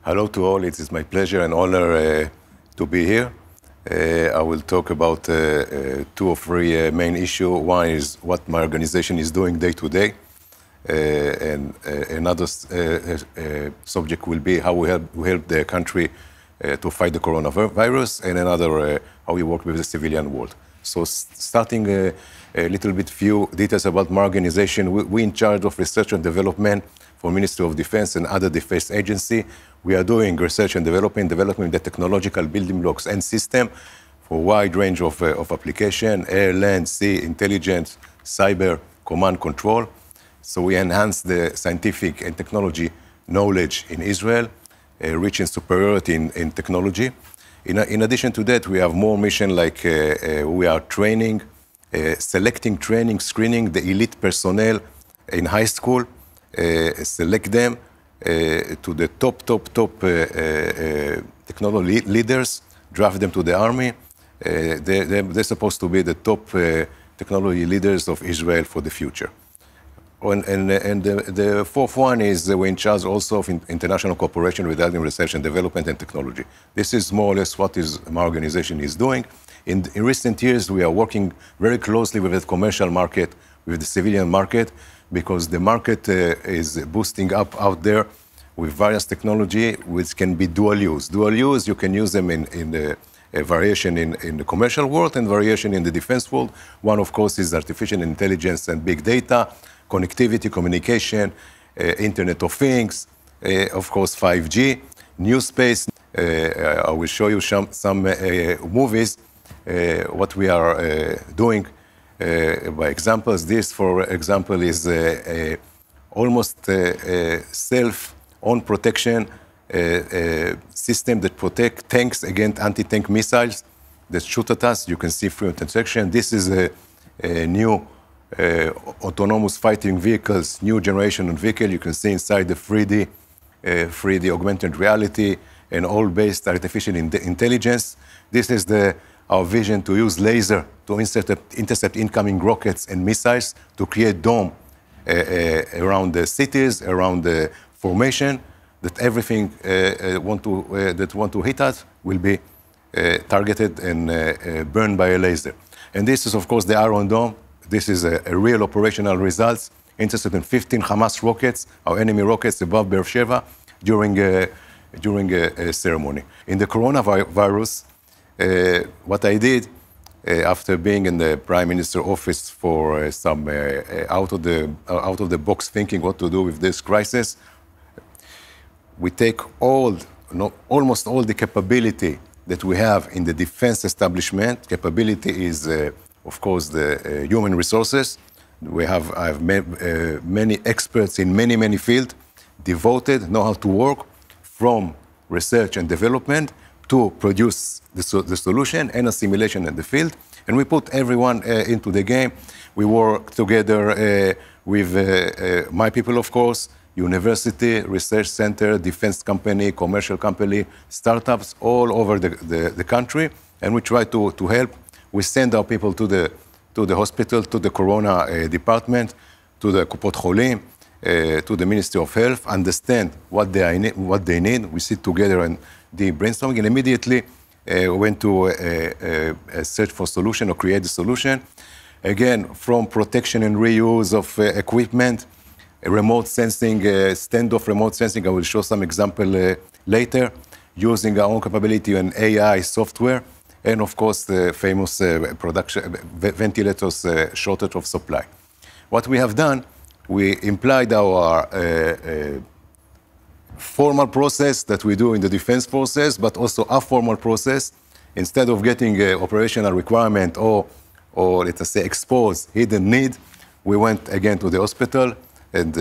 Hello to all. It is my pleasure and honor to be here. I will talk about two or three main issues. One is what my organization is doing day to day. And another subject will be how we help the country to fight the coronavirus, and another how we work with the civilian world. So starting a little bit few details about my organization. We in charge of research and development for Ministry of Defense and other defense agency. We are doing research and developing the technological building blocks and system for a wide range of application, air, land, sea, intelligence, cyber, command, control. So we enhance the scientific and technology knowledge in Israel, reaching superiority in technology. In addition to that, we have more mission like we are training, selecting, training, screening the elite personnel in high school, select them to the top technology leaders, draft them to the army. They're supposed to be the top technology leaders of Israel for the future. And the fourth one is we're in charge also of international cooperation regarding research and development and technology. This is more or less what my organization is doing. In recent years, we are working very closely with the commercial market, with the civilian market, because the market is boosting up out there with various technology which can be dual use. Dual use, you can use them in the variation in the commercial world and variation in the defense world. One, of course, is artificial intelligence and big data, connectivity, communication, Internet of Things, of course, 5G, new space. I will show you some movies, what we are doing. By examples, this, for example, is almost self-own protection system that protects tanks against anti-tank missiles that shoot at us. You can see through intersection. This is a new autonomous fighting vehicles, new generation of vehicle. You can see inside the 3D augmented reality, and all based artificial intelligence. This is our vision to use laser to intercept incoming rockets and missiles to create dome around the cities, around the formation, that everything that want to hit us will be targeted and burned by a laser. And this is, of course, the Iron Dome. This is a real operational results, intercepting 15 Hamas rockets, our enemy rockets above Beersheba during a ceremony. In the coronavirus, what I did after being in the Prime Minister's office for some out of the box thinking what to do with this crisis, we take almost all the capability that we have in the defense establishment. Capability is, of course, the human resources. I have many experts in many fields, devoted, know how to work from research and development to produce the solution and assimilation in the field. And we put everyone into the game. We work together with my people, of course, university, research center, defense company, commercial company, startups all over the country. And we try to help. We send our people to the hospital, to the corona department, to the Kupot Cholim, to the Ministry of Health, understand what they need. We sit together and do brainstorming, and immediately went to search for solution or create a solution. Again, from protection and reuse of equipment, remote sensing, standoff remote sensing. I will show some example later, using our own capability and AI software. And of course, the famous ventilators shortage of supply. What we have done, we implied our formal process that we do in the defense forces, but also a formal process. Instead of getting an operational requirement or let us say exposed hidden need, we went again to the hospital and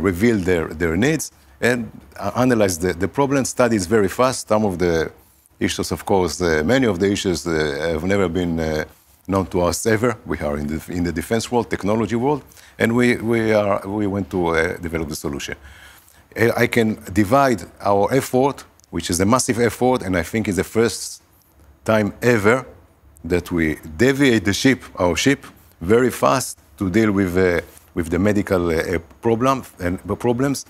revealed their needs and analyzed the problem. Studies very fast. Some of the issues, of course, many of the issues have never been known to us ever. We are in the defense world, technology world, and we went to develop the solution. I can divide our effort, which is a massive effort, and I think it's the first time ever that we deviate our ship, very fast to deal with the medical problems.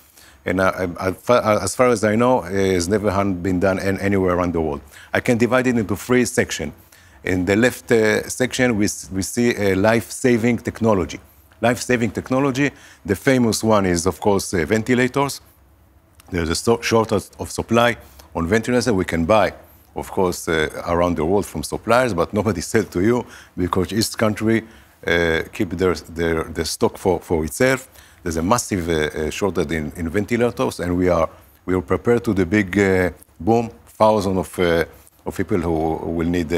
And as far as I know, it's never been done anywhere around the world. I can divide it into 3 sections. In the left section, we see a life-saving technology. Life-saving technology, the famous one is, of course, ventilators. There's a shortage of supply on ventilators we can buy, of course, around the world from suppliers, but nobody sells to you because each country keep their stock for itself. There's a massive shortage in ventilators, and we are prepared to the big boom, thousands of people who will need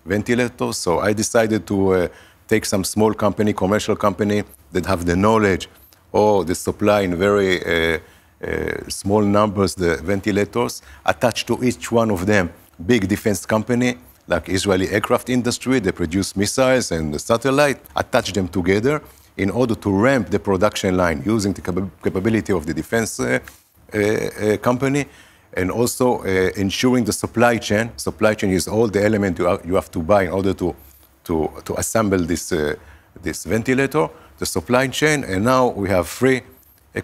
ventilators. So I decided to take some small company, commercial company that have the knowledge or the supply in very small numbers, the ventilators, attached to each one of them big defense company, like Israeli aircraft industry, they produce missiles and the satellite, attach them together in order to ramp the production line using the capability of the defense company, and also ensuring the supply chain. Supply chain is all the elements you have to buy in order to assemble this ventilator, the supply chain. And now we have 3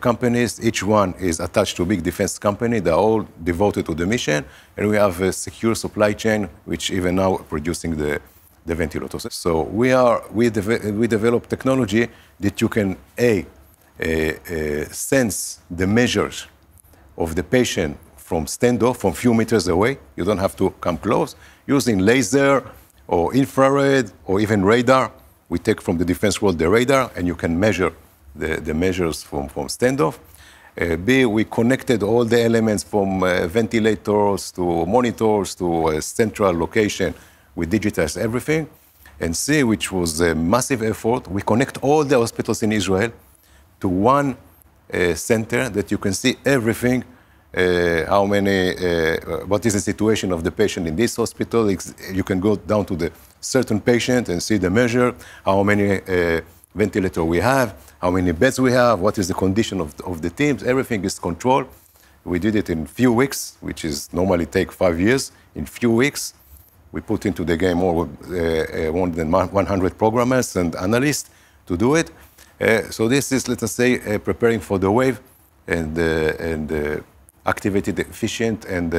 companies. Each one is attached to a big defense company. They're all devoted to the mission. And we have a secure supply chain, which even now producing the ventilators. So we develop technology that you can sense the measures of the patient from standoff, from few meters away. You don't have to come close. Using laser or infrared or even radar, we take from the defense world the radar, and you can measure the measures from standoff. B, we connected all the elements from ventilators to monitors to a central location. We digitized everything. And C, which was a massive effort, we connect all the hospitals in Israel to one center that you can see everything, what is the situation of the patient in this hospital. You can go down to the certain patient and see the measure, how many ventilators we have, how many beds we have, what is the condition of the teams. Everything is controlled. We did it in few weeks, which is normally take 5 years. In few weeks, we put into the game more than 100 programmers and analysts to do it. So this is, let us say, preparing for the wave and activated, efficient, and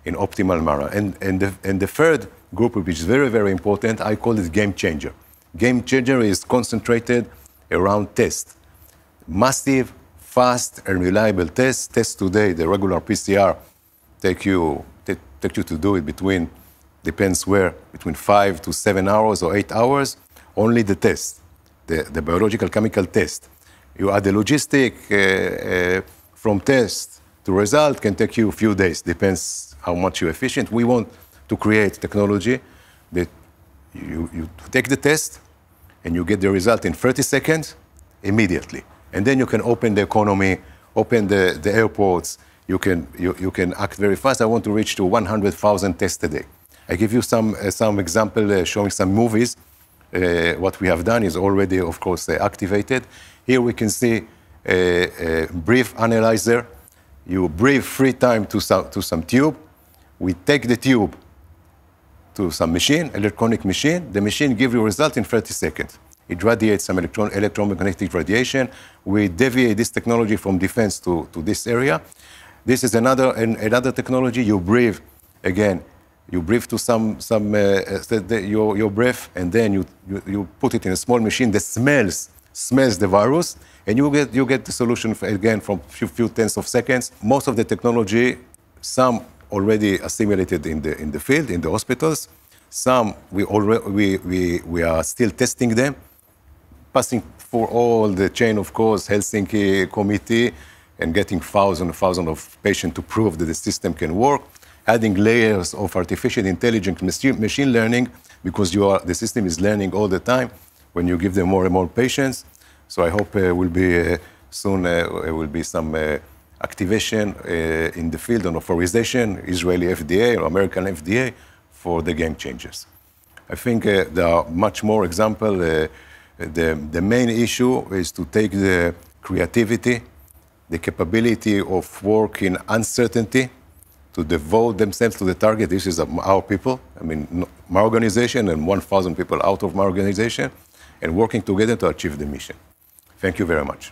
in optimal manner. And the third group, which is very, very important, I call it game changer. Game changer is concentrated around test. Massive, fast, and reliable tests. Tests today, the regular PCR take you to do it between, depends where, between 5 to 7 hours or 8 hours. Only the test, the biological chemical test. You add the logistic from test to result can take you a few days, depends how much you're efficient. We want to create technology that you take the test and you get the result in 30 seconds immediately. And then you can open the economy, open the airports, you can act very fast. I want to reach to 100,000 tests a day. I give you some example showing some movies. What we have done is already, of course, activated. Here we can see a breath analyzer. You breathe 3 times to some tube. We take the tube to some machine, electronic machine. The machine gives you a result in 30 seconds. It radiates some electromagnetic radiation. We deviate this technology from defense to this area. This is another technology. You breathe again. You breathe to your breath, and then you put it in a small machine that smells the virus, and you get the solution again from few tenths of seconds. Most of the technology, some already assimilated in the field, in the hospitals. Some we are still testing them, passing for all the chain, of course, Helsinki committee, and getting thousands of patients to prove that the system can work. Adding layers of artificial intelligence, machine learning, because the system is learning all the time when you give them more and more patients. So I hope will be soon will be some activation in the field on authorization, Israeli FDA or American FDA, for the game changers. I think there are much more examples. The main issue is to take the creativity, the capability of work in uncertainty, to devote themselves to the target. This is our people, I mean, my organization and 1,000 people out of my organization, and working together to achieve the mission. Thank you very much.